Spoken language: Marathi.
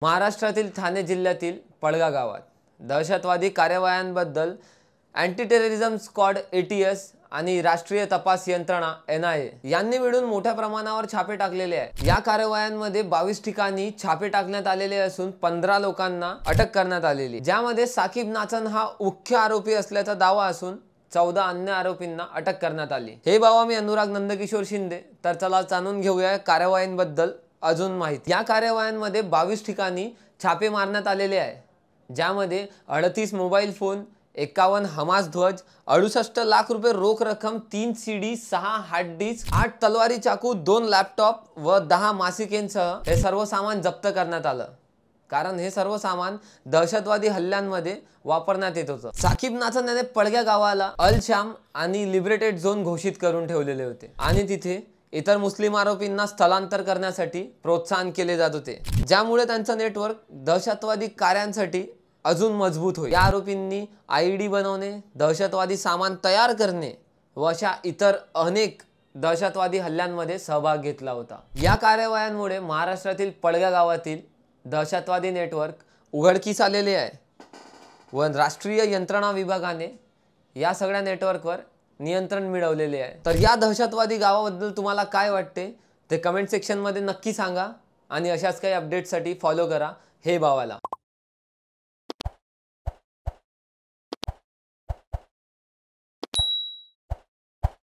महाराष्ट्रातील ठाणे जिल्ह्यातील पळगा गावात दहशतवादी कारवायांबद्दल अँटी टेररिझम स्क्वॉड ATS आणि राष्ट्रीय तपास यंत्रणा NIA यांनी मिळून मोठ्या प्रमाणावर छापे टाकलेले आहे। या कारवायांमध्ये 22 ठिकाणी छापे टाकण्यात आलेले असून 15 लोकांना अटक करण्यात आलेली, ज्यामध्ये साकीब नाचन हा मुख्य आरोपी असल्याचा दावा असून 14 अन्य आरोपींना अटक करण्यात आली। हे बाबा मी अनुराग नंदकिशोर शिंदे। तर चला जाणून घेऊया कारवायांबद्दल अजून माहिती। या कारवायांमध्ये 22 ठिकाणी छापे मारण्यात आलेले आहे, ज्यामध्ये 38 मोबाईल फोन, 51 हमास ध्वज, 68 लाख रुपये रोख रक्कम, 3 CD, 6 हार्ड डिस्क, 8 तलवारी चाकू, 2 लॅपटॉप व 10 मासिकेंसह हे सर्व सामान जप्त करण्यात आलं, कारण हे सर्व सामान दहशतवादी हल्ल्यांमध्ये वापरण्यात येत होतं। साकीब नाचन याने पळग्या गावाला अल शाम आणि लिबरेटेड झोन घोषित करून ठेवलेले होते आणि तिथे इतर मुस्लिम आरोपींना स्थलांतर करण्यासाठी प्रोत्साहन केले जात होते, ज्यामुळे त्यांचं नेटवर्क दहशतवादी कार्यांसाठी अजून मजबूत होईल। या आरोपींनी IED बनवणे, दहशतवादी सामान तयार करणे व अशा इतर अनेक दहशतवादी हल्ल्यांमध्ये सहभाग घेतला होता। या कारवायांमुळे महाराष्ट्रातील पळग्या गावातील दहशतवादी नेटवर्क उघडकीस आलेले आहे व राष्ट्रीय यंत्रणा विभागाने या सगळ्या नेटवर्कवर नियंत्रण मिळवलेले आहे। तर या दहशतवादी गावाबद्दल तुम्हाला काय वाटते ते कमेंट सेक्शन मध्ये नक्की सांगा आणि अशाच काही अपडेट्ससाठी फॉलो करा हे बावाला।